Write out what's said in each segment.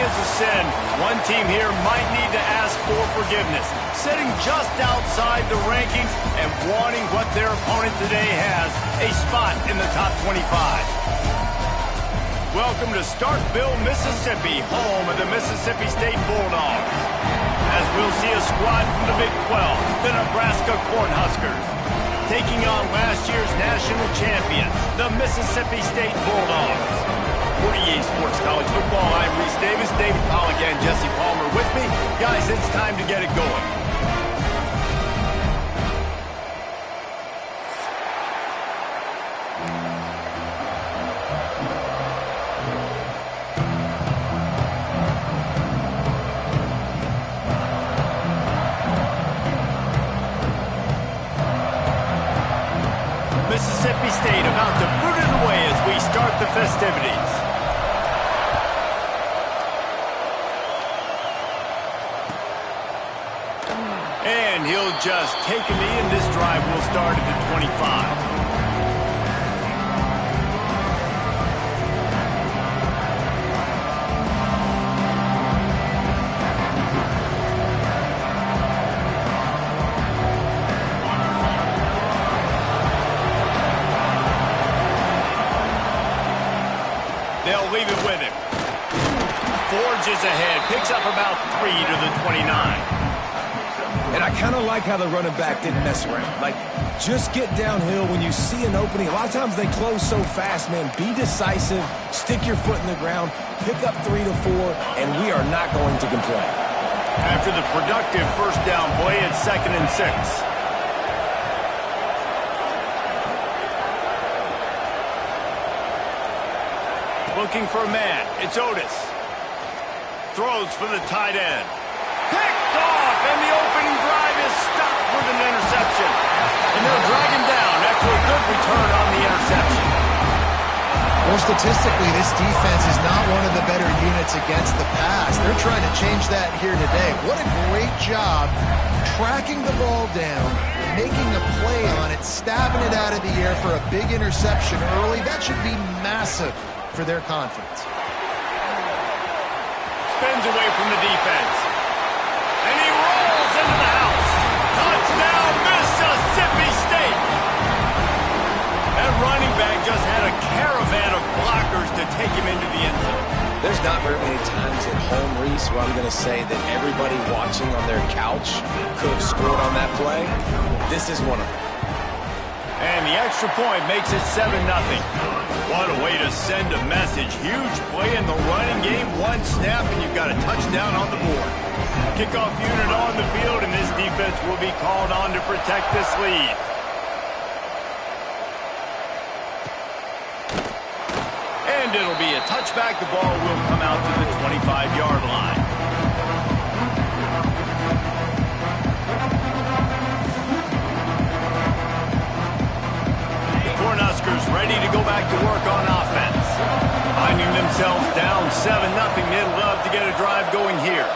is a sin, one team here might need to ask for forgiveness, sitting just outside the rankings and wanting what their opponent today has, a spot in the top 25. Welcome to Starkville, Mississippi, home of the Mississippi State Bulldogs. As we'll see a squad from the Big 12, the Nebraska Cornhuskers, taking on last year's national champion, the Mississippi State Bulldogs. 48 Sports College Football, I'm Reese Davis, David Pollock and Jesse Palmer with me. Guys, it's time to get it going. Mississippi State about to boot it away as we start the festivities. And he'll just take a knee, and this drive will start at the 25. They'll leave it with him. Forges ahead, picks up about 3 to the 29. And I kind of like how the running back didn't mess around. Like, just get downhill when you see an opening. A lot of times they close so fast, man. Be decisive, stick your foot in the ground, pick up 3 to 4, and we are not going to complain. After the productive first down play, it's 2nd and 6. Looking for a man. It's Otis. Throws for the tight end. Picked off, and the opening drive is stopped with an interception. And they'll drag him down after a good return on the interception. Well, statistically, this defense is not one of the better units against the pass. They're trying to change that here today. What a great job tracking the ball down, making a play on it, stabbing it out of the air for a big interception early. That should be massive for their confidence. Spins away from the defense. And he rolls into the house. Touchdown, Mississippi State. That running back just had a caravan of blockers to take him into the end zone. There's not very many times at home, Reese, where I'm going to say that everybody watching on their couch could have scored on that play. This is one of them. And the extra point makes it 7-0. What a way to send a message. Huge play in the running game. One snap, and you've got a touchdown on the board. Kickoff unit on the field, and this defense will be called on to protect this lead. And it'll be a touchback. The ball will come out to the 25-yard line. Cornhuskers ready to go back to work on offense. Finding themselves down 7-0, they'd love to get a drive going here.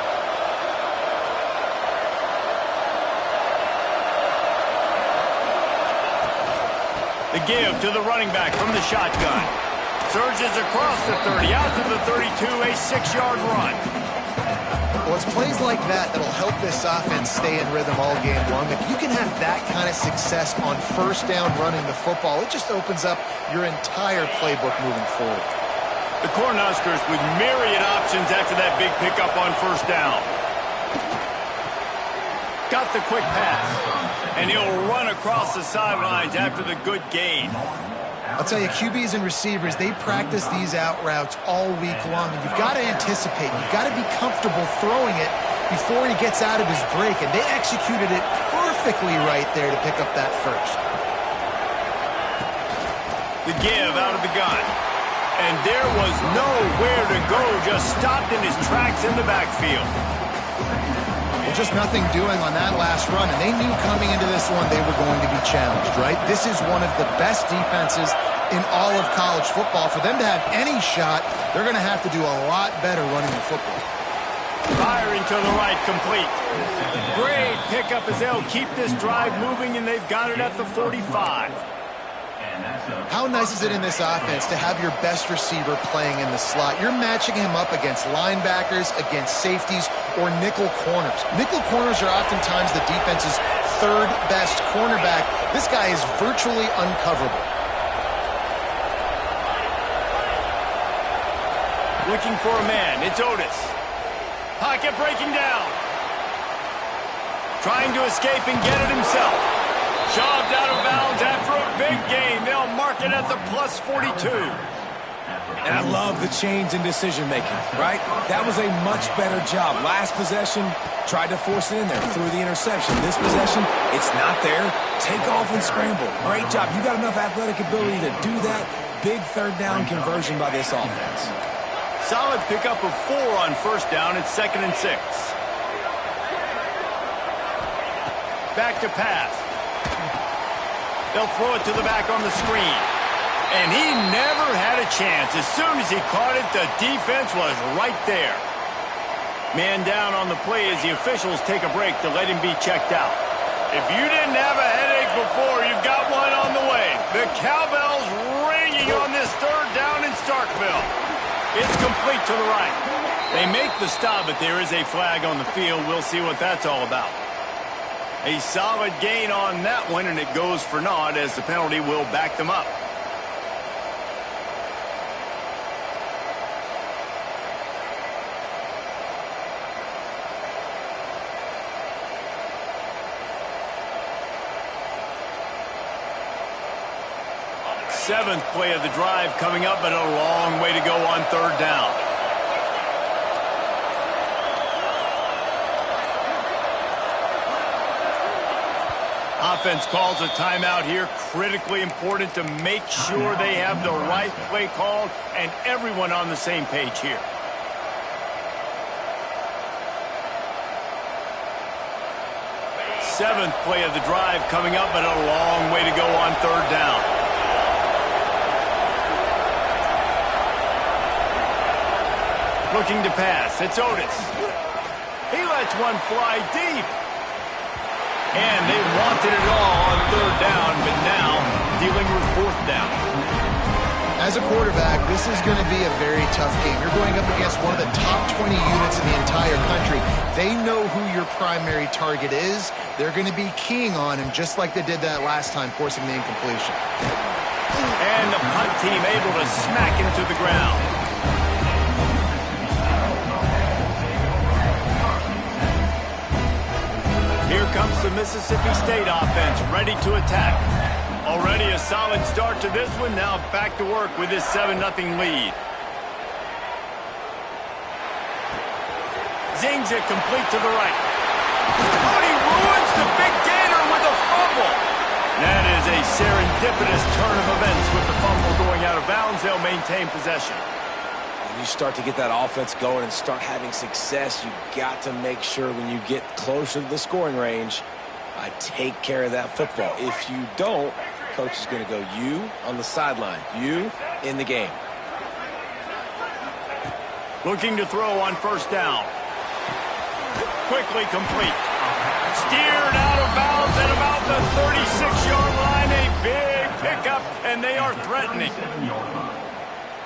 The give to the running back from the shotgun. Surges across the 30, out to the 32, a 6-yard run. Well, it's plays like that that'll help this offense stay in rhythm all game long. If you can have that kind of success on first down running the football, it just opens up your entire playbook moving forward. The Cornhuskers with myriad options after that big pickup on first down. Got the quick pass, and he'll run across the sidelines after the good gain. I'll tell you, QBs and receivers, they practice these out routes all week long, and you've got to anticipate. You've got to be comfortable throwing it before he gets out of his break, and they executed it perfectly right there to pick up that first. The give out of the gun, and there was nowhere to go, just stopped in his tracks in the backfield. Well, just nothing doing on that last run, and they knew coming into this one they were going to be challenged, right? This is one of the best defenses in all of college football. For them to have any shot, they're going to have to do a lot better running the football. Firing to the right, complete. Great pickup as they'll keep this drive moving, and they've got it at the 45. How nice is it in this offense to have your best receiver playing in the slot? You're matching him up against linebackers, against safeties, or nickel corners. Nickel corners are oftentimes the defense's third best cornerback. This guy is virtually uncoverable. Looking for a man. It's Otis. Pocket breaking down. Trying to escape and get it himself. Shoved out of bounds after a big gain. They'll mark it at the plus 42. And I love the change in decision-making, right? That was a much better job. Last possession, tried to force it in there, threw the interception. This possession, it's not there. Take off and scramble. Great job. You got enough athletic ability to do that. Big third down conversion by this offense. Solid pickup of 4 on first down. It's 2nd and 6. Back to pass. They'll throw it to the back on the screen. And he never had a chance. As soon as he caught it, the defense was right there. Man down on the play as the officials take a break to let him be checked out. If you didn't have a headache before, you've got one on the way. The cowbell's ringing on this third down in Starkville. It's complete to the right. They make the stop, but there is a flag on the field. We'll see what that's all about. A solid gain on that one, and it goes for naught as the penalty will back them up. Seventh play of the drive coming up, but a long way to go on third down. Offense calls a timeout here. Critically important to make sure they have the right play called and everyone on the same page here. Seventh play of the drive coming up, but a long way to go on third down. Looking to pass. It's Otis. He lets one fly deep. And they wanted it all on third down, but now dealing with fourth down. As a quarterback, this is going to be a very tough game. You're going up against one of the top 20 units in the entire country. They know who your primary target is. They're going to be keying on him just like they did that last time, forcing the incompletion. And the punt team able to smack him to the ground. Here comes the Mississippi State offense, ready to attack. Already a solid start to this one. Now back to work with this 7-0 lead. Zings it complete to the right. Oh, he ruins the big gainer with a fumble. That is a serendipitous turn of events with the fumble going out of bounds. They'll maintain possession. When you start to get that offense going and start having success, you got to make sure when you get closer to the scoring range, take care of that football. If you don't, coach is going to go, you on the sideline, you in the game. Looking to throw on first down. Quickly complete. Steered out of bounds at about the 36-yard line. A big pickup, and they are threatening.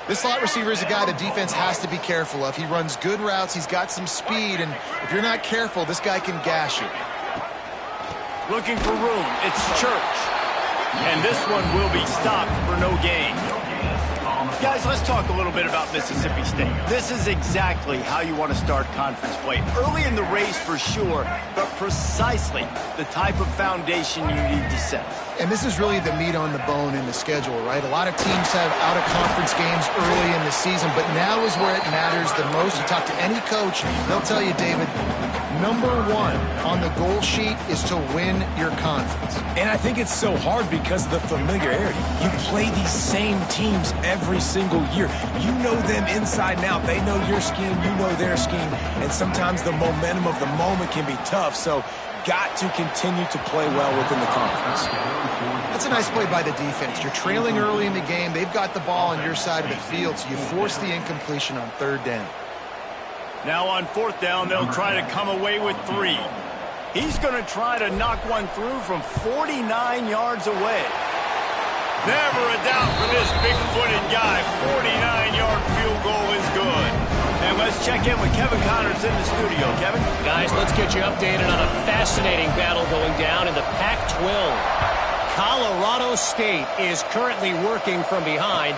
This slot receiver is a guy the defense has to be careful of. He runs good routes. He's got some speed, and if you're not careful, this guy can gash you. Looking for room. It's Church. And this one will be stopped for no gain. Guys, let's talk a little bit about Mississippi State. This is exactly how you want to start conference play. Early in the race for sure, but precisely the type of foundation you need to set. And this is really the meat on the bone in the schedule, right? A lot of teams have out-of-conference games early in the season, but now is where it matters the most. You talk to any coach, they'll tell you, David, number one on the goal sheet is to win your conference. And I think it's so hard because of the familiarity. You play these same teams every single year. You know them inside and out. They know your scheme, you know their scheme, and sometimes the momentum of the moment can be tough, so got to continue to play well within the conference. That's a nice play by the defense. You're trailing early in the game. They've got the ball on your side of the field, so you force the incompletion on third down. Now on fourth down, they'll try to come away with 3. He's going to try to knock one through from 49 yards away. Never a doubt for this big-footed guy. 49-yard field goal is good. And let's check in with Kevin Connors in the studio. Kevin? Guys, let's get you updated on a fascinating battle going down in the Pac-12. Colorado State is currently working from behind,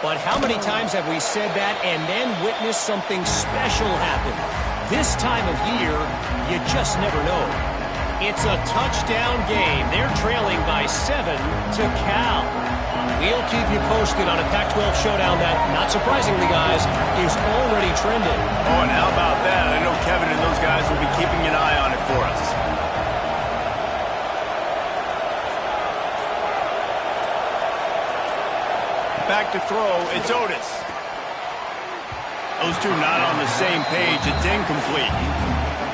but how many times have we said that and then witnessed something special happen? This time of year, you just never know. It's a touchdown game. They're trailing by 7 to Cal. We'll keep you posted on a Pac-12 showdown that, not surprisingly, guys, is already trending. Oh, and how about that? I know Kevin and those guys will be keeping an eye on it for us. Back to throw, it's Otis. Those two not on the same page. It's incomplete.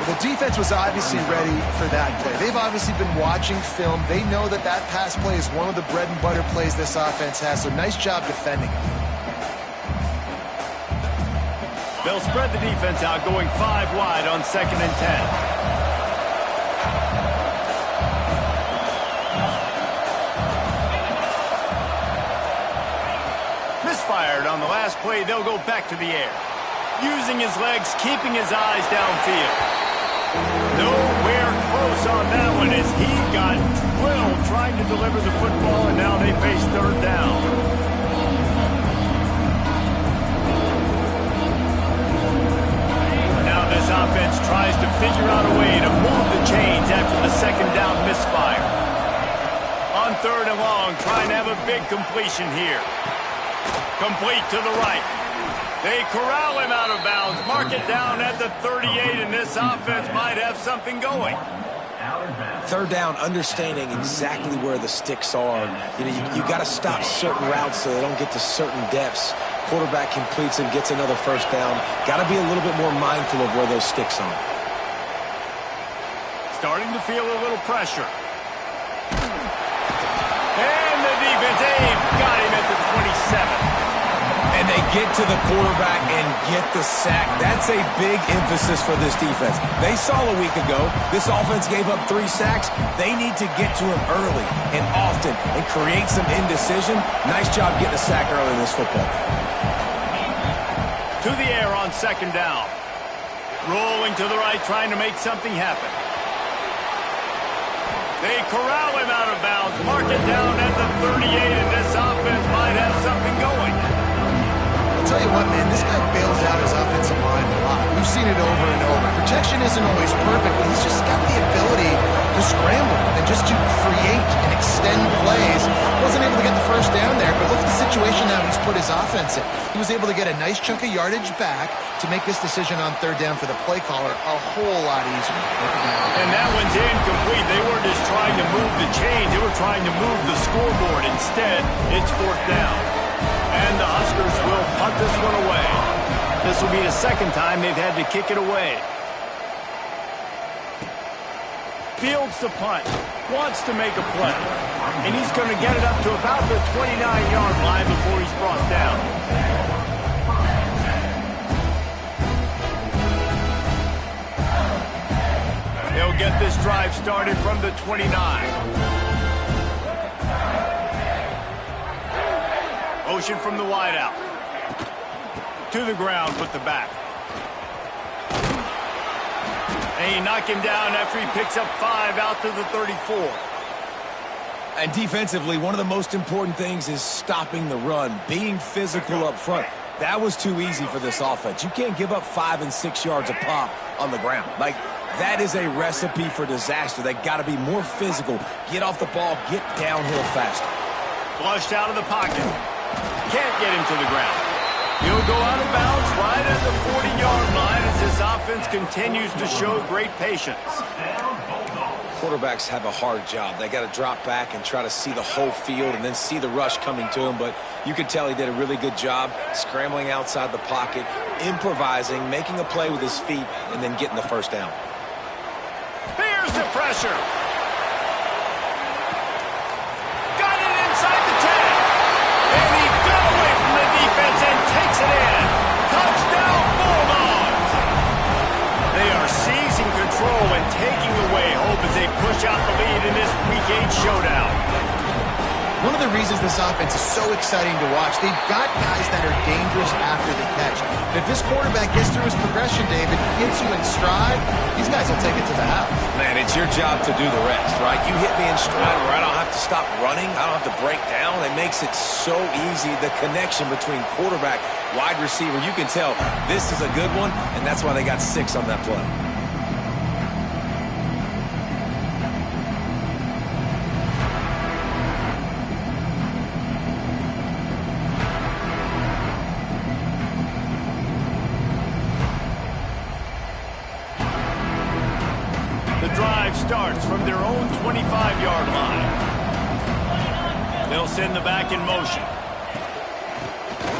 Well, the defense was obviously ready for that play. They've obviously been watching film. They know that that pass play is one of the bread and butter plays this offense has, so nice job defending. They'll spread the defense out, going 5 wide on 2nd and 10. Misfired on the last play. They'll go back to the air. Using his legs, keeping his eyes downfield. Nowhere close on that one as he got drilled trying to deliver the football, and now they face 3rd down. Now this offense tries to figure out a way to move the chains after the 2nd down misfire. On 3rd and long, trying to have a big completion here. Complete to the right. They corral him out of bounds. Mark it down at the 38, and this offense might have something going. 3rd down, understanding exactly where the sticks are. You got to stop certain routes so they don't get to certain depths. Quarterback completes and gets another 1st down. Got to be a little bit more mindful of where those sticks are. Starting to feel a little pressure. And the defense, got him at the 27. And they get to the quarterback and get the sack. That's a big emphasis for this defense. They saw a week ago this offense gave up 3 sacks. They need to get to him early and often and create some indecision. Nice job getting a sack early in this football. To the air on 2nd down. Rolling to the right, trying to make something happen. They corral him out of bounds. Mark it down at the 38, and this offense might have something going. I'll tell you what, man, this guy bails out his offensive line a lot. We've seen it over and over. Protection isn't always perfect, but he's just got the ability to scramble and just to create and extend plays. Wasn't able to get the 1st down there, but look at the situation now he's put his offense in. He was able to get a nice chunk of yardage back to make this decision on 3rd down for the play caller a whole lot easier. And that one's incomplete. They weren't just trying to move the chains. They were trying to move the scoreboard. Instead, it's 4th down. And the Huskers will punt this one away. This will be the 2nd time they've had to kick it away. Fields the punt. Wants to make a play. And he's going to get it up to about the 29-yard line before he's brought down. They'll get this drive started from the 29. Motion from the wideout. To the ground with the back. And he knocked him down after he picks up 5 out to the 34. And defensively, one of the most important things is stopping the run, being physical up front. That was too easy for this offense. You can't give up 5 and 6 yards a pop on the ground. Like, that is a recipe for disaster. They got to be more physical, get off the ball, get downhill faster. Flushed out of the pocket. Can't get him to the ground. He'll go out of bounds right at the 40-yard line as this offense continues to show great patience. Quarterbacks have a hard job. They got to drop back and try to see the whole field and then see the rush coming to him. But you could tell he did a really good job scrambling outside the pocket, improvising, making a play with his feet, and then getting the 1st down. Here's the pressure. Got it inside the 10. And he got away from the defense and takes it in. Touchdown, Bulldogs. They are seizing control and taking away hope as they push out the lead in this Week 8 showdown. One of the reasons this offense is so exciting to watch, they've got guys that are dangerous after the catch. And if this quarterback gets through his progression, David, gets you in stride, these guys will take it to the house. Man, it's your job to do the rest, right? You hit me in stride where I don't have to stop running. I don't have to break down. It makes it so easy. The connection between quarterback, wide receiver, you can tell this is a good one, and that's why they got 6 on that play. Starts from their own 25-yard line. They'll send the back in motion.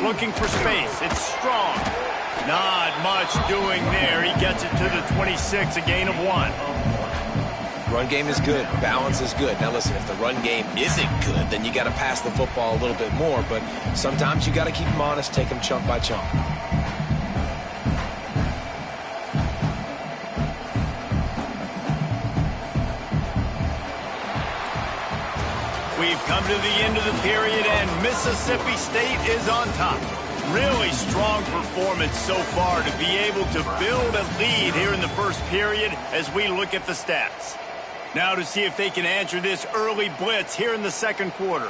Looking for space. It's strong. Not much doing there. He gets it to the 26, a gain of 1. Run game is good. Balance is good. Now listen, if the run game isn't good, then you got to pass the football a little bit more. But sometimes you got to keep them honest, take them chunk by chunk. We've come to the end of the period, and Mississippi State is on top. Really strong performance so far to be able to build a lead here in the first period as we look at the stats. Now to see if they can answer this early blitz here in the second quarter.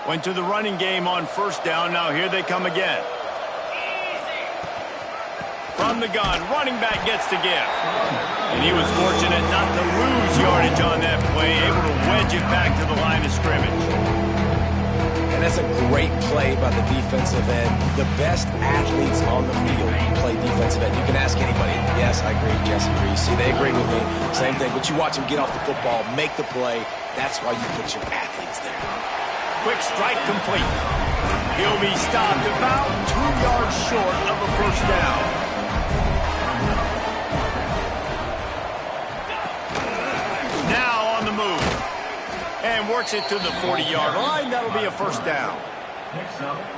Went to the running game on first down. Now here they come again. From the gun, running back gets to give. And he was fortunate not to lose yardage on that play, able to wedge it back to the line of scrimmage. And that's a great play by the defensive end. The best athletes on the field play defensive end. You can ask anybody. Yes, I agree. Jesse agrees. See, they agree with me. Same thing. But you watch them get off the football, make the play. That's why you put your athletes there. Quick strike complete. He'll be stopped about 2 yards short of a first down. Now on the move. And works it to the 40-yard line. That'll be a first down.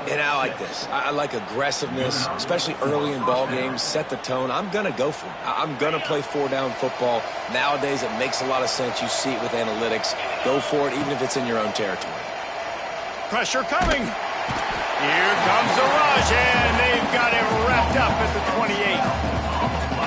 And I like this. I like aggressiveness, especially early in ball games. Set the tone. I'm going to go for it. I'm going to play 4-down football. Nowadays, it makes a lot of sense. You see it with analytics. Go for it, even if it's in your own territory. Pressure coming. Here comes the rush, and they've got it wrapped up at the 28.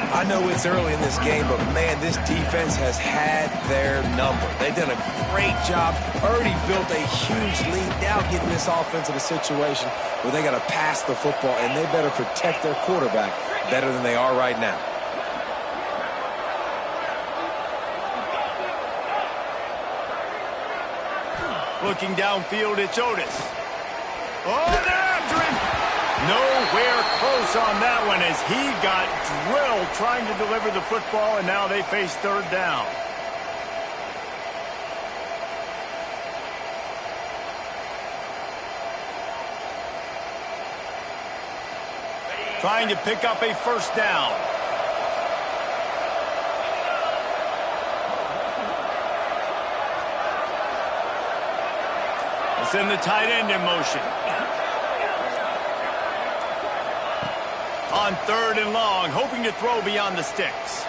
I know it's early in this game, but, man, this defense has had their number. They've done a great job, already built a huge lead, now getting this offense in a situation where they got to pass the football, and they better protect their quarterback better than they are right now. Looking downfield, it's Otis. Oh, they're after him. Nowhere close on that one as he got drilled trying to deliver the football, and now they face third down. Trying to pick up a first down. Send the tight end in motion. On 3rd and long, hoping to throw beyond the sticks.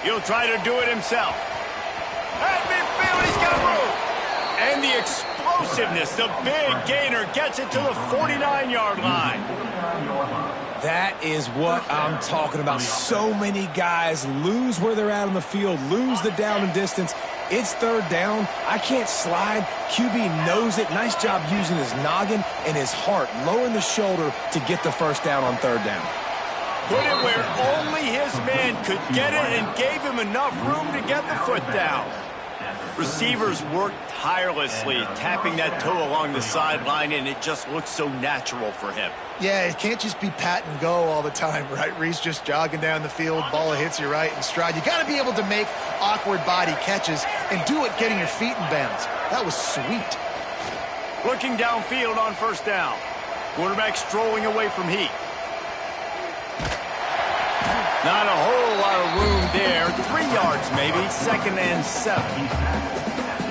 He'll try to do it himself. At midfield, he's got room. And the explosiveness, the big gainer gets it to the 49-yard line. That is what I'm talking about. So many guys lose where they're at on the field, lose the down and distance. It's 3rd down. I can't slide. QB knows it. Nice job using his noggin and his heart, lowering the shoulder to get the first down on 3rd down. Put it where only his man could get it and gave him enough room to get the foot down. Receivers work tirelessly, tapping that toe along the sideline, and it just looks so natural for him. Yeah, it can't just be pat and go all the time, right? Reese just jogging down the field, ball hits you right in stride. You got to be able to make awkward body catches and do it getting your feet in bounds. That was sweet. Looking downfield on first down. Quarterback strolling away from Heat. Not a whole lot of room there. 3 yards maybe. 2nd and 7.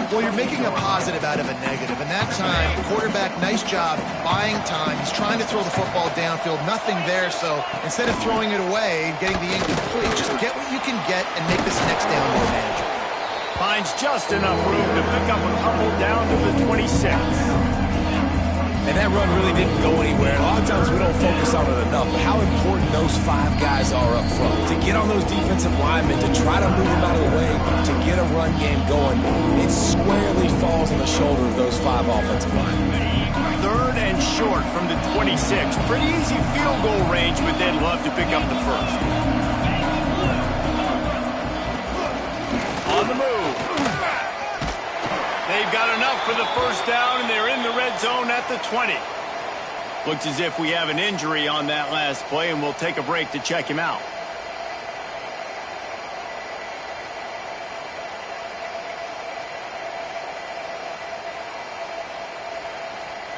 Well, you're making a positive out of a negative. And that time, quarterback, nice job buying time. He's trying to throw the football downfield. Nothing there. So instead of throwing it away and getting the incomplete, just get what you can get and make this next down more manageable. Finds just enough room to pick up a couple down to the 26. And that run really didn't go anywhere. And a lot of times we don't focus on it enough, but how important those 5 guys are up front. To get on those defensive linemen, to try to move them out of the way, to get a run game going, it squarely falls on the shoulder of those 5 offensive linemen. 3rd and short from the 26. Pretty easy field goal range, but they'd love to pick up the first. On the move. They've got enough for the first down, and they're in the red zone at the 20. Looks as if we have an injury on that last play, and we'll take a break to check him out.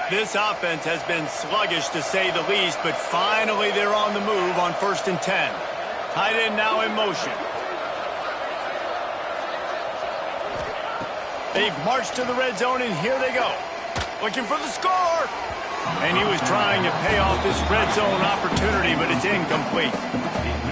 This offense has been sluggish, to say the least, but finally they're on the move on 1st and 10. Tight end now in motion. They've marched to the red zone, and here they go. Looking for the score. And he was trying to pay off this red zone opportunity, but it's incomplete.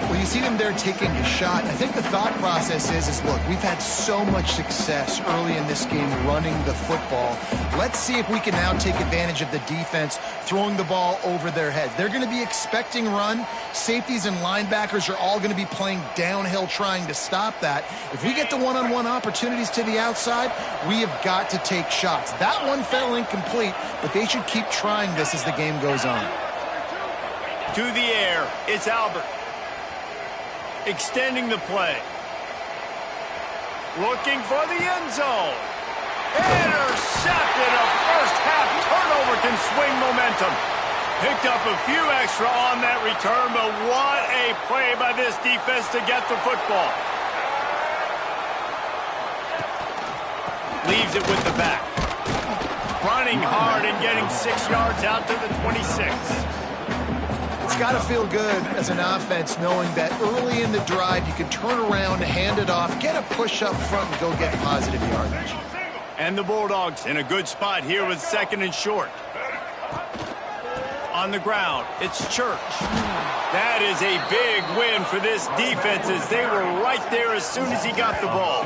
Well, you see them there taking a shot. I think the thought process is look, we've had so much success early in this game running the football. Let's see if we can now take advantage of the defense throwing the ball over their heads. They're going to be expecting run. Safeties and linebackers are all going to be playing downhill trying to stop that. If we get the one-on-one opportunities to the outside, we have got to take shots. That one fell incomplete, but they should keep trying this as the game goes on. To the air, it's Albert. Extending the play. Looking for the end zone. Intercepted. A first-half turnover can swing momentum. Picked up a few extra on that return, but what a play by this defense to get the football. Leaves it with the back. Running hard and getting 6 yards out to the 26. It's got to feel good as an offense knowing that early in the drive you can turn around, hand it off, get a push up front, and go get positive yardage. And the Bulldogs in a good spot here with 2nd and short. On the ground, it's Church. That is a big win for this defense as they were right there as soon as he got the ball.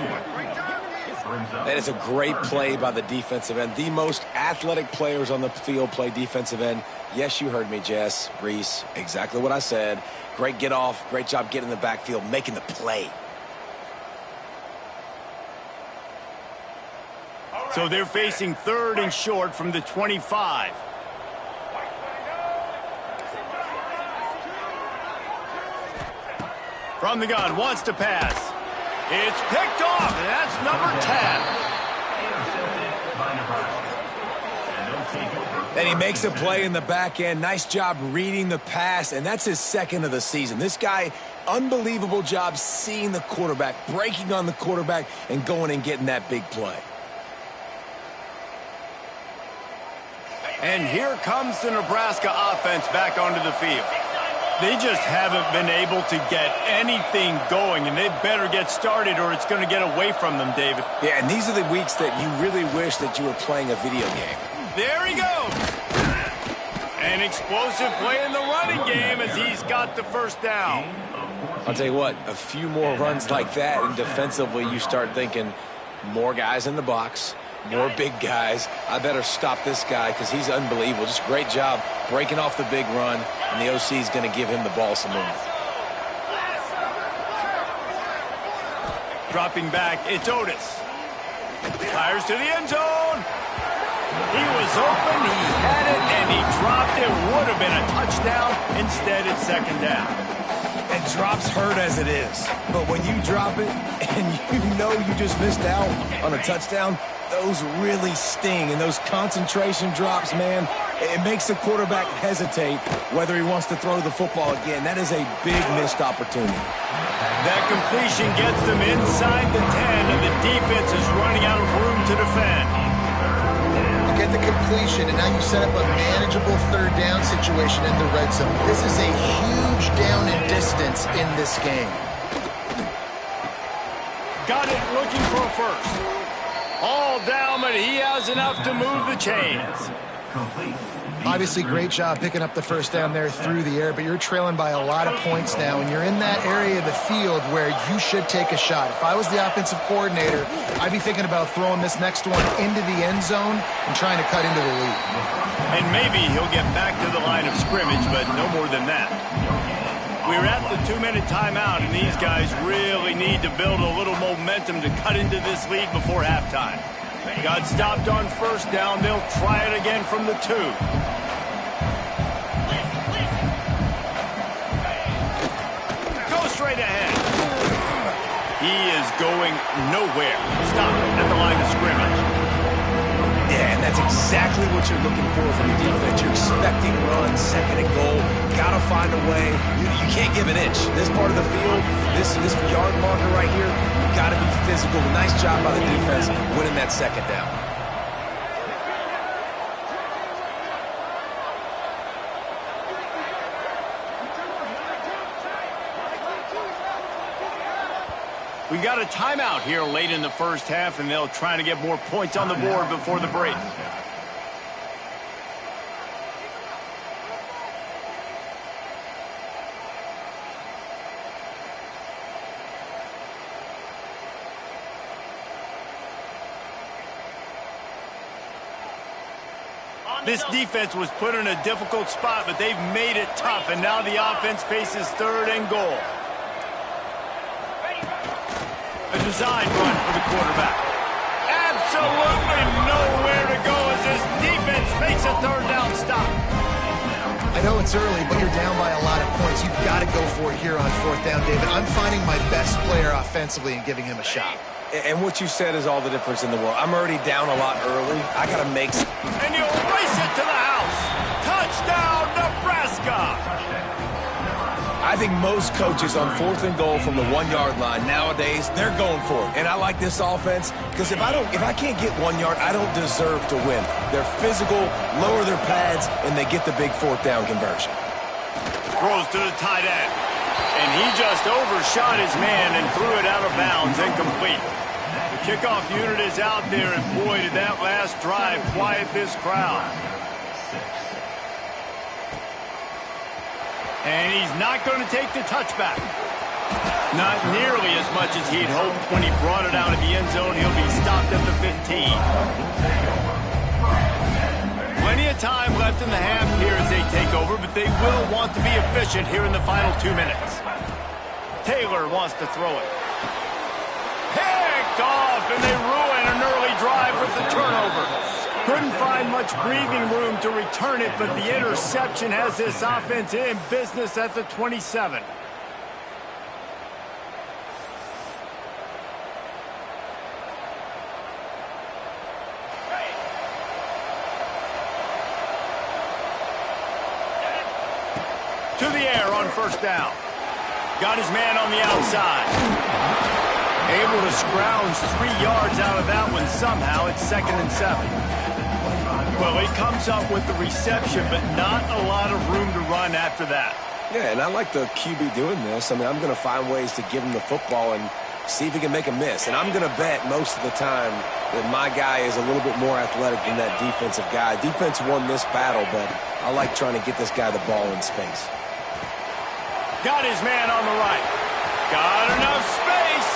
That is a great play by the defensive end. The most athletic players on the field play defensive end. Yes, you heard me, Jess, Reese, exactly what I said. Great get off, great job getting in the backfield, making the play. So they're facing 3rd and short from the 25. From the gun, wants to pass. It's picked off, and that's number 10. And he makes a play in the back end. Nice job reading the pass, and that's his 2nd of the season. This guy, unbelievable job seeing the quarterback, breaking on the quarterback, and going and getting that big play. And here comes the Nebraska offense back onto the field. They just haven't been able to get anything going, and they better get started or it's going to get away from them, David. Yeah, and these are the weeks that you really wish that you were playing a video game. There he goes. An explosive play in the running game as he's got the first down. I'll tell you what, a few more runs like that, and defensively you start thinking more guys in the box, more big guys. I better stop this guy because he's unbelievable. Just great job breaking off the big run, and the OC is going to give him the ball some more. Dropping back, it's Otis. Fires to the end zone. He was open, he had it, and he dropped it. Would have been a touchdown. Instead, it's 2nd down. And drops hurt as it is. But when you drop it and you know you just missed out on a touchdown, those really sting. And those concentration drops, man, it makes the quarterback hesitate whether he wants to throw the football again. That is a big missed opportunity. That completion gets them inside the 10, and the defense is running out of room to defend. Get the completion, and now you set up a manageable 3rd down situation in the red zone. This is a huge down in distance in this game. Got it, looking for a first. All down, but he has enough to move the chains. Obviously, great job picking up the first down there through the air, but you're trailing by a lot of points now, and you're in that area of the field where you should take a shot. If I was the offensive coordinator, I'd be thinking about throwing this next one into the end zone and trying to cut into the lead. And maybe he'll get back to the line of scrimmage, but no more than that. We're at the 2-minute timeout, and these guys really need to build a little momentum to cut into this lead before halftime. Got stopped on first down. They'll try it again from the 2. Go straight ahead. He is going nowhere. Stop at the line of scrimmage. Yeah, and that's exactly what you're looking for from the defense. You're expecting runs, second and goal. Got to find a way. You can't give an inch. This part of the field, this yard marker right here, got to be physical. Nice job by the defense winning that second down. We got a timeout here late in the first half, and they'll try to get more points on the board before the break. This defense was put in a difficult spot, but they've made it tough, and now the offense faces third and goal. A design run for the quarterback. Absolutely nowhere to go as this defense makes a third down stop. I know it's early, but you're down by a lot of points. You've got to go for it here on fourth down, David. I'm finding my best player offensively and giving him a shot. And what you said is all the difference in the world. I'm already down a lot early. I got to make... And you'll race it to the house. Touchdown, Nebraska. I think most coaches on fourth and goal from the 1-yard line nowadays, they're going for it. And I like this offense because if I can't get 1 yard, I don't deserve to win. They're physical, lower their pads, and they get the big fourth down conversion. Throws to the tight end. And he just overshot his man and threw it out of bounds, incomplete. The kickoff unit is out there, and boy, did that last drive quiet this crowd. And he's not going to take the touchback. Not nearly as much as he'd hoped when he brought it out of the end zone. He'll be stopped at the 15. Plenty of time left in the half here as they take over, but they will want to be efficient here in the final 2 minutes. Taylor wants to throw it. Picked off, and they ruin an early drive with the turnover. Couldn't find much breathing room to return it, but the interception has this offense in business at the 27. To the air on first down. Got his man on the outside. Able to scrounge 3 yards out of that one somehow. It's 2nd and 7. Well, he comes up with the reception, but not a lot of room to run after that. Yeah, and I like the QB doing this. I mean, I'm going to find ways to give him the football and see if he can make a miss. And I'm going to bet most of the time that my guy is a little bit more athletic than that defensive guy. Defense won this battle, but I like trying to get this guy the ball in space. Got his man on the right. Got enough space.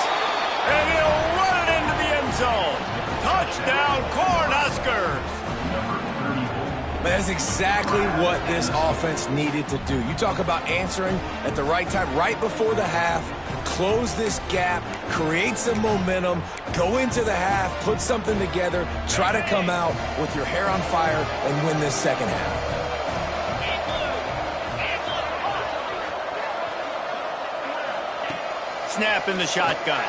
And he'll run it into the end zone. Touchdown, Cornhuskers. That's exactly what this offense needed to do. You talk about answering at the right time, right before the half, close this gap, create some momentum, go into the half, put something together, try to come out with your hair on fire and win this second half. Snap in the shotgun.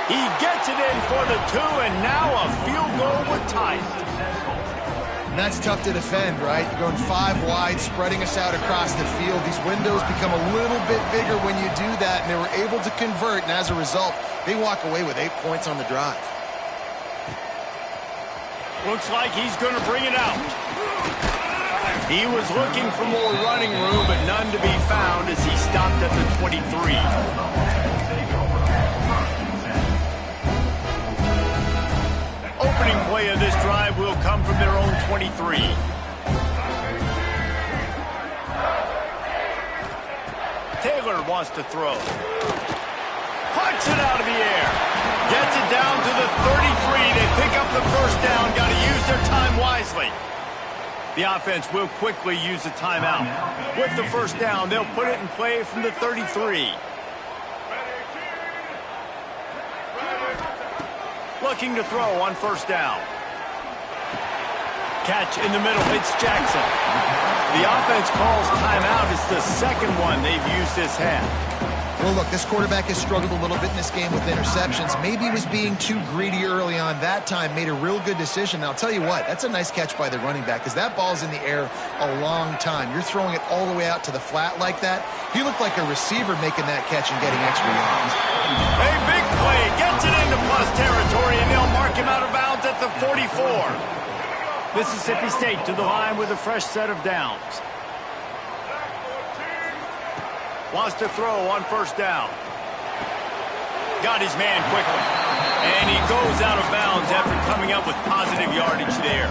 He gets it in for the 2, and now a field goal would tie it. And that's tough to defend, right? You're going 5 wide, spreading us out across the field. These windows become a little bit bigger when you do that, and they were able to convert, and as a result, they walk away with 8 points on the drive. Looks like he's going to bring it out. He was looking for more running room, but none to be found as he stopped at the 23. play of this drive will come from their own 23. Taylor wants to throw. Punts it out of the air. Gets it down to the 33. They pick up the first down. Got to use their time wisely. The offense will quickly use a timeout. With the first down, they'll put it in play from the 33. Looking to throw on first down. Catch in the middle. It's Jackson. The offense calls timeout. It's the second one they've used this half. Well, look, this quarterback has struggled a little bit in this game with interceptions. Maybe he was being too greedy early on. That time made a real good decision. And I'll tell you what, that's a nice catch by the running back because that ball's in the air a long time. You're throwing it all the way out to the flat like that. He looked like a receiver making that catch and getting extra yards. A big play. Gets it into plus territory, and they'll mark him out of bounds at the 44. Mississippi State to the line with a fresh set of downs. Wants to throw on first down. Got his man quickly. And he goes out of bounds after coming up with positive yardage there.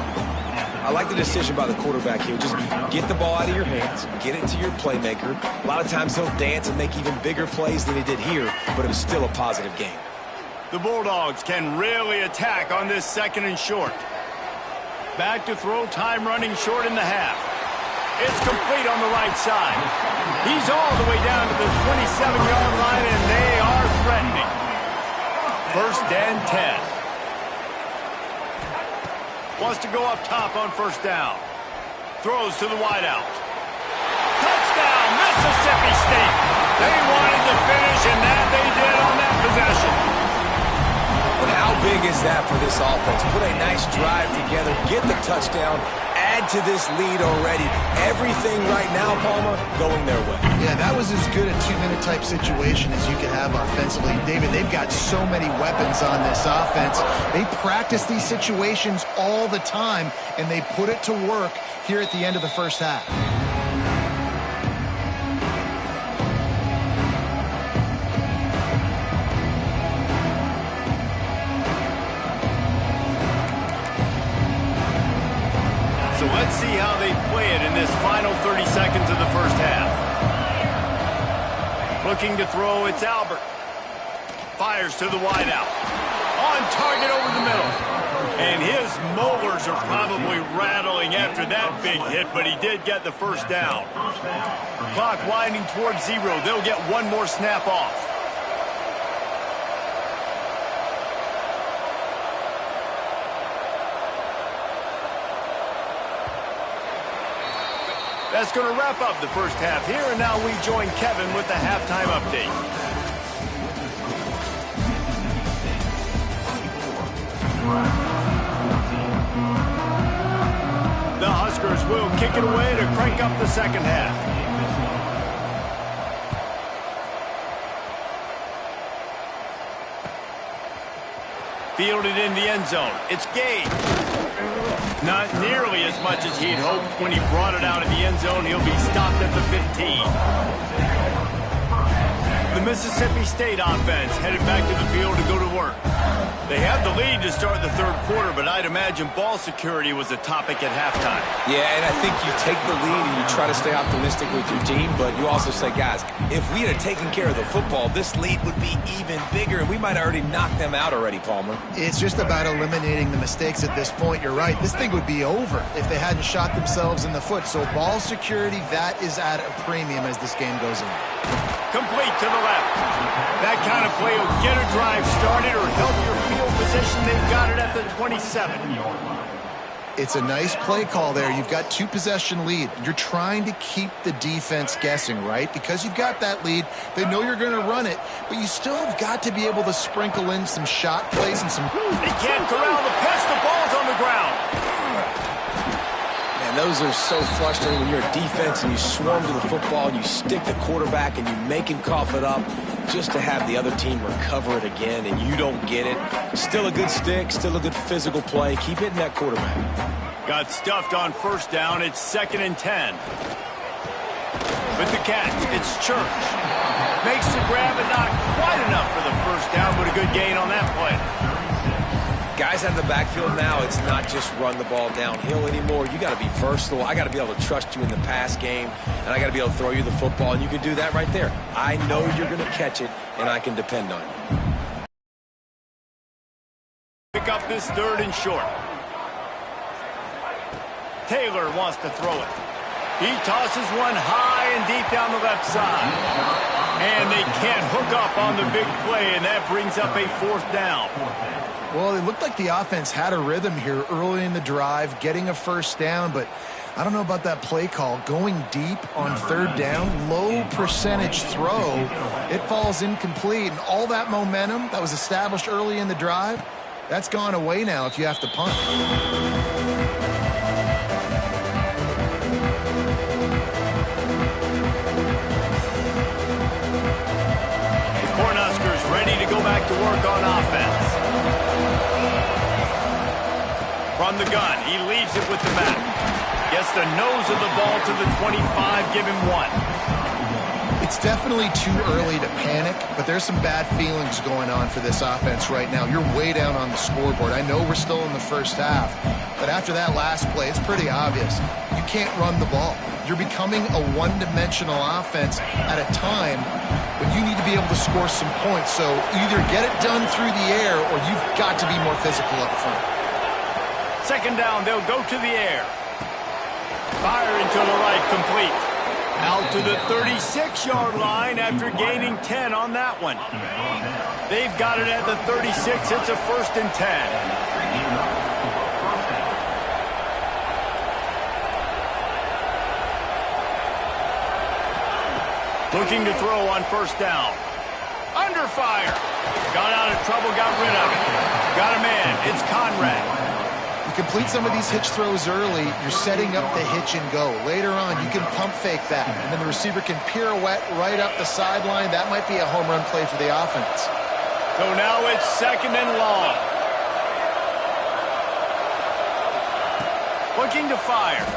I like the decision by the quarterback here. Just get the ball out of your hands, get it to your playmaker. A lot of times he'll dance and make even bigger plays than he did here, but it was still a positive game. The Bulldogs can really attack on this second and short. Back to throw, time running short in the half. It's complete on the right side. He's all the way down to the 27-yard line, and they are threatening. First and 10. Wants to go up top on first down. Throws to the wideout. Touchdown, Mississippi State. They wanted to finish, and that they did on that possession. But how big is that for this offense? Put a nice drive together, get the touchdown, add to this lead already. Everything right now, Palmer, going their way. Yeah, that was as good a two-minute type situation as you could have offensively. David, they've got so many weapons on this offense. They practice these situations all the time, and they put it to work here at the end of the first half. So let's see how they play it in this final 30 seconds of the first half. Looking to throw, it's Albert. Fires to the wideout. On target over the middle. And his molars are probably rattling after that big hit, but he did get the first down. Clock winding towards 0. They'll get one more snap off. That's going to wrap up the first half here, and now we join Kevin with the halftime update. The Huskers will kick it away to crank up the second half. Fielded in the end zone. It's Gage. Not nearly as much as he'd hoped when he brought it out of the end zone. He'll be stopped at the 15. The Mississippi State offense headed back to the field to go to work. They had the lead to start the third quarter, but I'd imagine ball security was a topic at halftime. Yeah, and I think you take the lead and you try to stay optimistic with your team, but you also say, guys, if we had taken care of the football, this lead would be even bigger, and we might have already knocked them out already, Palmer. It's just about eliminating the mistakes at this point. You're right. This thing would be over if they hadn't shot themselves in the foot. So ball security, that is at a premium as this game goes on. Complete to the left. That kind of play will get a drive started or help your field position. They've got it at the 27. It's a nice play call there. You've got two-possession lead. You're trying to keep the defense guessing, right? Because you've got that lead. They know you're going to run it, but you still have got to be able to sprinkle in some shot plays and some... They can't corral the pitch. The ball's on the ground. Those are so frustrating when you're a defense and you swarm to the football and you stick the quarterback and you make him cough it up just to have the other team recover it again and you don't get it. Still a good stick, still a good physical play. Keep hitting that quarterback. Got stuffed on first down. It's 2nd and 10. With the catch, it's Church. Makes the grab and not quite enough for the first down, but a good gain on that play. Guys out of the backfield now, it's not just run the ball downhill anymore. You got to be versatile. I got to be able to trust you in the pass game, and I got to be able to throw you the football, and you can do that right there. I know you're going to catch it, and I can depend on you. Pick up this 3rd and short. Taylor wants to throw it. He tosses one high and deep down the left side. And they can't hook up on the big play, and that brings up a 4th down. Well, it looked like the offense had a rhythm here early in the drive, getting a 1st down, but I don't know about that play call. Going deep on 3rd down, low percentage throw, it falls incomplete, and all that momentum that was established early in the drive, that's gone away now if you have to punt. Ready to go back to work on offense. From the gun, he leaves it with the back. Gets the nose of the ball to the 25, give him 1. It's definitely too early to panic, but there's some bad feelings going on for this offense right now. You're way down on the scoreboard. I know we're still in the 1st half, but after that last play, it's pretty obvious. You can't run the ball. You're becoming a one-dimensional offense at a time when you need to be able to score some points. So either get it done through the air or you've got to be more physical up front. 2nd down, they'll go to the air. Fire into the right, complete. Out to the 36-yard line after gaining 10 on that one. They've got it at the 36. It's a 1st and 10. Looking to throw on 1st down. Under fire. Got out of trouble, got rid of it. Got a man. It's Conrad. You complete some of these hitch throws early, you're setting up the hitch and go. Later on, you can pump fake that, and then the receiver can pirouette right up the sideline. That might be a home run play for the offense. So now it's 2nd and long. Looking to fire.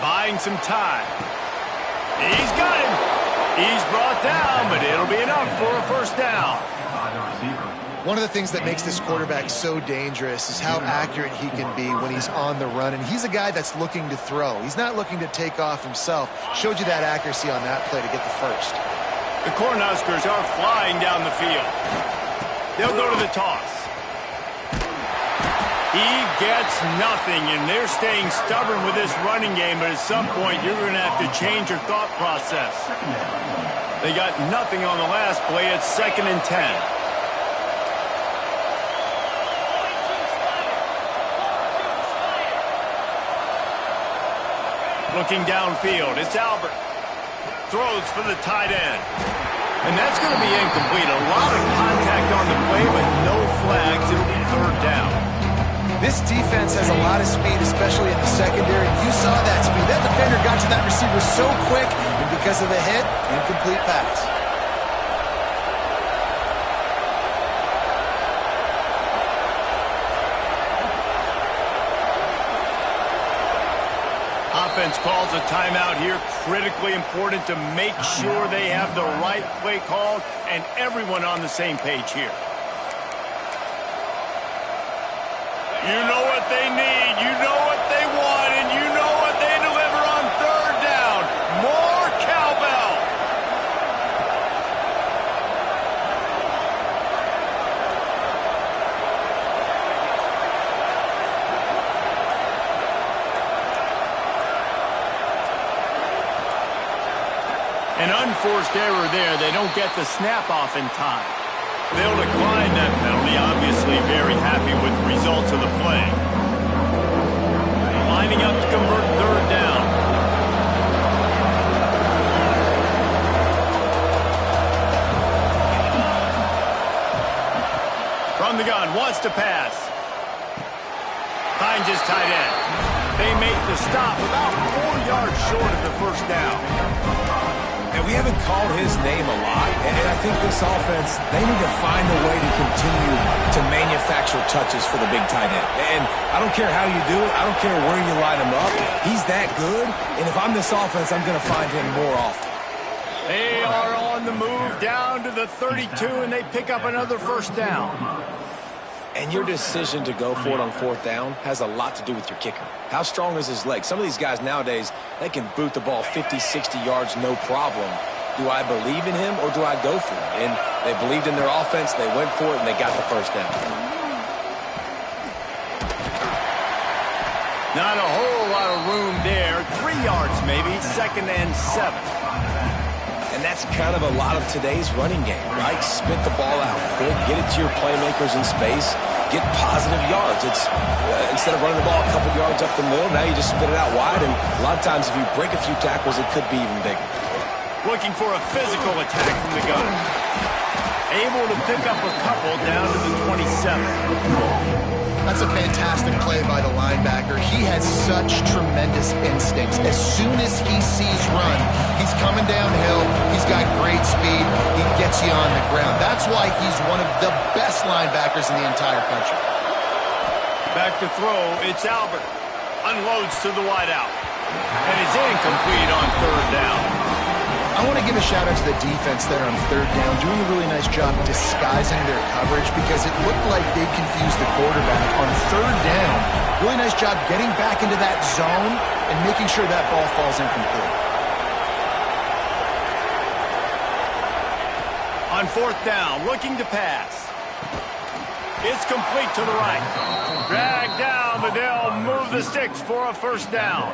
Buying some time. He's got him. He's brought down, but it'll be enough for a 1st down. One of the things that makes this quarterback so dangerous is how accurate he can be when he's on the run. And he's a guy that's looking to throw. He's not looking to take off himself. Showed you that accuracy on that play to get the 1st. The Cornhuskers are flying down the field. They'll go to the toss. He gets nothing, and they're staying stubborn with this running game, but at some point you're going to have to change your thought process. They got nothing on the last play. It's 2nd and 10. Looking downfield, it's Albert. Throws for the tight end. And that's going to be incomplete. A lot of contact on the play, but no flags. It'll be 3rd down. This defense has a lot of speed, especially in the secondary. You saw that speed. That defender got to that receiver so quick, and because of the hit, incomplete pass. Offense calls a timeout here. Critically important to make sure they have the right play called and everyone on the same page here. You know what they need, you know what they want, and you know what they deliver on 3rd down. More cowbell. An unforced error there. They don't get the snap off in time. They'll decline that penalty, obviously very happy with the results of the play. Lining up to convert 3rd down. From the gun, wants to pass. Finds his tight end. They make the stop about 4 yards short of the 1st down. And we haven't called his name a lot, and I think this offense, they need to find a way to continue to manufacture touches for the big tight end. And I don't care how you do it. I don't care where you line him up. He's that good, and if I'm this offense, I'm going to find him more often. They are on the move down to the 32, and they pick up another 1st down. And your decision to go for it on 4th down has a lot to do with your kicker. How strong is his leg? Some of these guys nowadays, they can boot the ball 50, 60 yards, no problem. Do I believe in him or do I go for it? And they believed in their offense, they went for it, and they got the 1st down. Not a whole lot of room there. 3 yards maybe, 2nd and 7. And that's kind of a lot of today's running game, right? Spit the ball out quick, get it to your playmakers in space, get positive yards. It's instead of running the ball a couple yards up the middle, now you just spit it out wide, and a lot of times if you break a few tackles, it could be even bigger. Looking for a physical attack from the gunner. Able to pick up a couple down to the 27. That's a fantastic play by the linebacker. He has such tremendous instincts. As soon as he sees run, he's coming downhill. He's got great speed. He gets you on the ground. That's why he's one of the best linebackers in the entire country. Back to throw, it's Albert. Unloads to the wideout. And it's incomplete on 3rd down. I want to give a shout out to the defense there on 3rd down, doing a really nice job disguising their coverage because it looked like they confused the quarterback on 3rd down. Really nice job getting back into that zone and making sure that ball falls incomplete. On 4th down, looking to pass. It's complete to the right. Dragged down, but they'll move the sticks for a 1st down.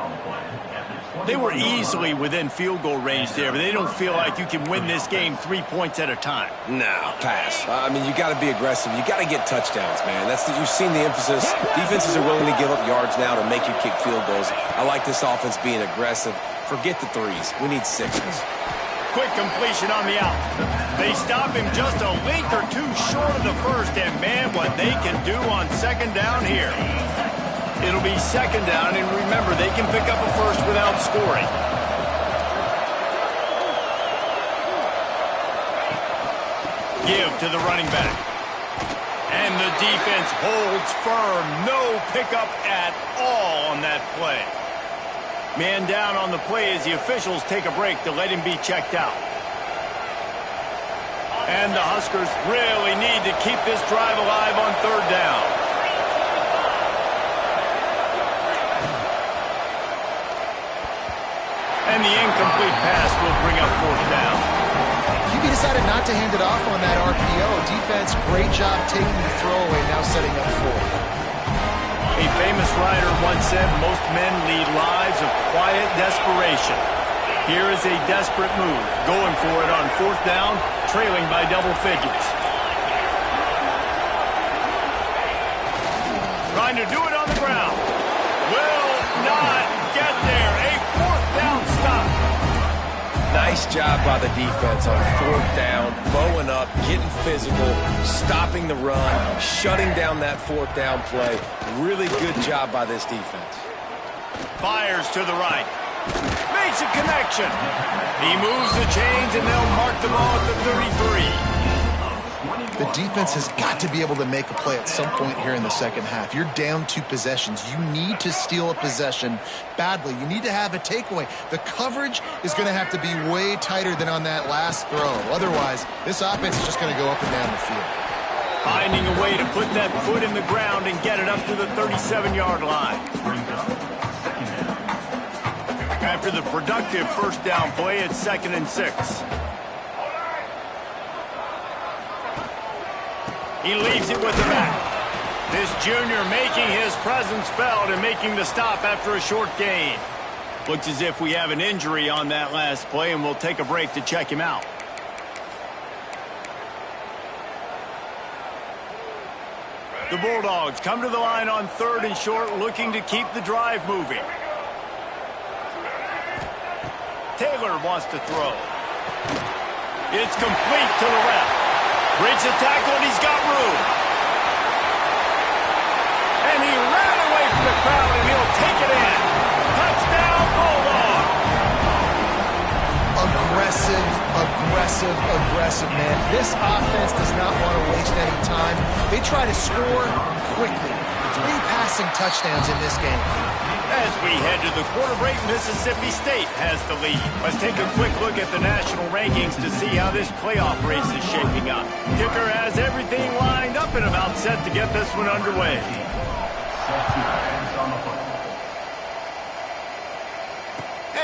They were easily within field goal range there, but they don't feel like you can win this game 3 points at a time. No, pass. I mean, you got to be aggressive. You got to get touchdowns, man. You've seen the emphasis. Defenses are willing to give up yards now to make you kick field goals. I like this offense being aggressive. Forget the 3s. We need 6s. Quick completion on the out. They stop him just a length or 2 short of the 1st, and man, what they can do on 2nd down here. It'll be 2nd down, and remember, they can pick up a 1st without scoring. Give to the running back. And the defense holds firm. No pickup at all on that play. Man down on the play as the officials take a break to let him be checked out. And the Huskers really need to keep this drive alive on 3rd down. And the incomplete pass will bring up 4th down. QB decided not to hand it off on that RPO. Defense, great job taking the throwaway, now setting up 4th. A famous writer once said, most men lead lives of quiet desperation. Here is a desperate move, going for it on 4th down, trailing by double figures. Trying to do it on the ground. Will not get there. A 4th down stop. Nice job by the defense on 4th down, bowing up, getting physical, stopping the run, shutting down that 4th down play. Really good job by this defense. Fires to the right. Makes a connection. He moves the chains, and they'll mark the ball at the 33. The defense has got to be able to make a play at some point here in the 2nd half. You're down 2 possessions. You need to steal a possession badly. You need to have a takeaway. The coverage is going to have to be way tighter than on that last throw. Otherwise, this offense is just going to go up and down the field. Finding a way to put that foot in the ground and get it up to the 37-yard line. After the productive 1st down play, it's 2nd and 6. He leaves it with the back. This junior making his presence felt and making the stop after a short gain. Looks as if we have an injury on that last play, and we'll take a break to check him out. The Bulldogs come to the line on 3rd and short, looking to keep the drive moving. Taylor wants to throw. It's complete to the left. Breaks the tackle, and he's got room. And he ran away from the crowd, and he'll take it in. Touchdown, Bulldog. Aggressive, man. This offense does not want to waste any time. They try to score quickly. 3 passing touchdowns in this game. As we head to the quarter break, Mississippi State has the lead. Let's take a quick look at the national rankings to see how this playoff race is shaping up. Kicker has everything lined up. up and about set to get this one underway.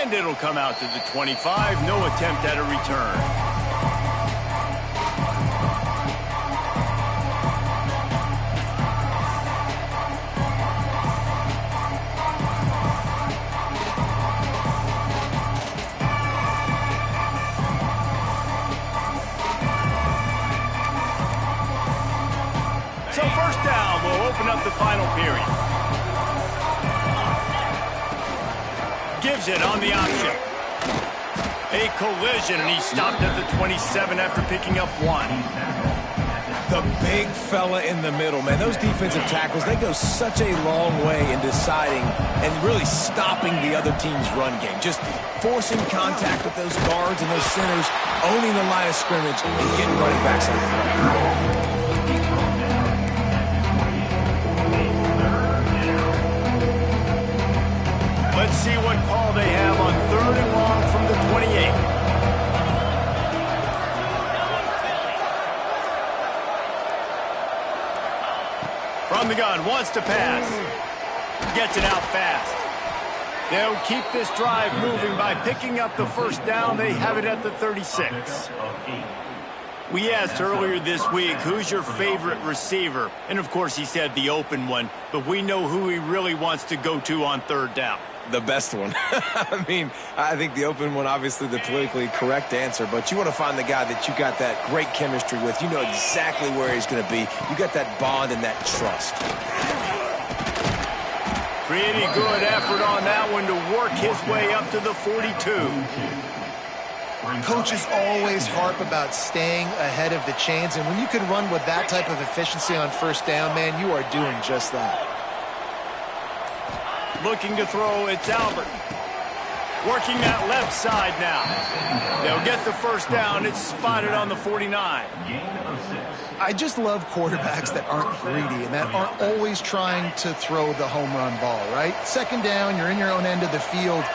And it'll come out to the 25. No attempt at a return. So first down will open up the final period. Gives it on the option. A collision, and he stopped at the 27 after picking up 1. The big fella in the middle, man. Those defensive tackles, they go such a long way in deciding and really stopping the other team's run game. Just forcing contact with those guards and those centers, owning the line of scrimmage, and getting running backs in the front. Let's see what call they have on 3rd and long from the 28. From the gun, wants to pass. Gets it out fast. They'll keep this drive moving by picking up the first down. They have it at the 36. We asked earlier this week, who's your favorite receiver? And of course he said the open one, but we know who he really wants to go to on 3rd down. The best one. I mean, I think the open one, obviously the politically correct answer, but you want to find the guy that you got that great chemistry with. You know exactly where he's going to be. You got that bond and that trust. Pretty good effort on that one to work his way up to the 42. Coaches always harp about staying ahead of the chains, and when you can run with that type of efficiency on first down, man, you are doing just that. Looking to throw, it's Albert. Working that left side now. They'll get the first down. It's spotted on the 49. I just love quarterbacks that aren't greedy and that aren't always trying to throw the home run ball, right? 2nd down, you're in your own end of the field.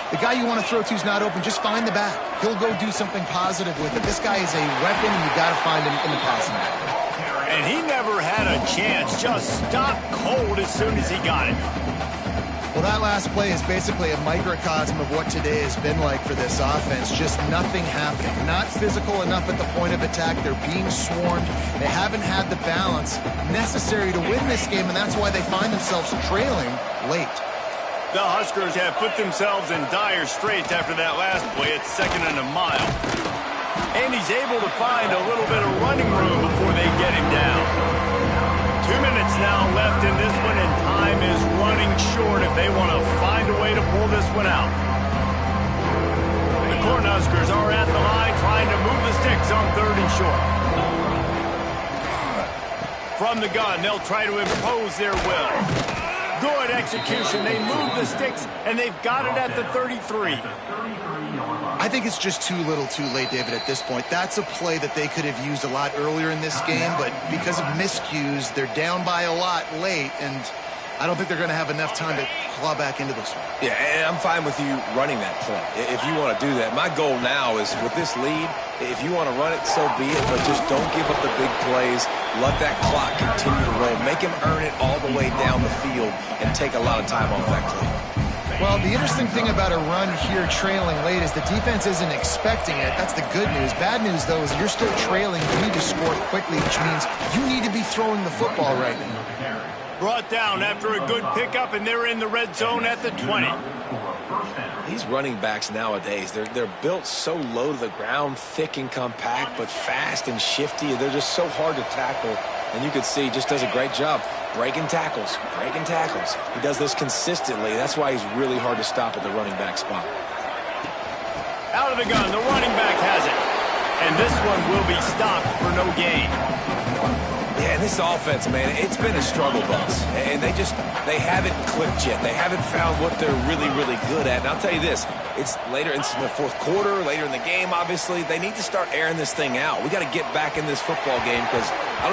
The guy you want to throw to is not open. Just find the back. He'll go do something positive with it. This guy is a weapon, and you got to find him in the passing game. And he never had a chance. Just stopped cold as soon as he got it. Well, that last play is basically a microcosm of what today has been like for this offense. Just nothing happening. Not physical enough at the point of attack. They're being swarmed. They haven't had the balance necessary to win this game, and that's why they find themselves trailing late. The Huskers have put themselves in dire straits after that last play. It's 2nd and a mile. And he's able to find a little bit of running room before they get him down. 2 minutes now left in this one, and time is running short if they want to find a way to pull this one out. The Cornhuskers are at the line trying to move the sticks on 3rd and short. From the gun, they'll try to impose their will. Good execution. They move the sticks, and they've got it at the 33. I think it's just too little too late, David, at this point. That's a play that they could have used a lot earlier in this game, but because of miscues, they're down by a lot late, and I don't think they're going to have enough time to claw back into this one. Yeah, and I'm fine with you running that play if you want to do that. My goal now is with this lead, if you want to run it, so be it, but just don't give up the big plays. Let that clock continue to roll. Make him earn it all the way down the field and take a lot of time off that clock. Well, the interesting thing about a run here trailing late is the defense isn't expecting it. That's the good news. Bad news, though, is you're still trailing. You need to score quickly, which means you need to be throwing the football right now. Brought down after a good pickup, and they're in the red zone at the 20. These running backs nowadays, they're built so low to the ground, thick and compact, but fast and shifty. They're just so hard to tackle. And you can see, just does a great job breaking tackles, breaking tackles. He does this consistently. That's why he's really hard to stop at the running back spot. Out of the gun, the running back has it. And this one will be stopped for no gain. Yeah, and this offense, man, it's been a struggle bus. And they haven't clicked yet. They haven't found what they're really, really good at. And I'll tell you this, it's later in the 4th quarter, later in the game, obviously. They need to start airing this thing out. We got to get back in this football game because I don't know.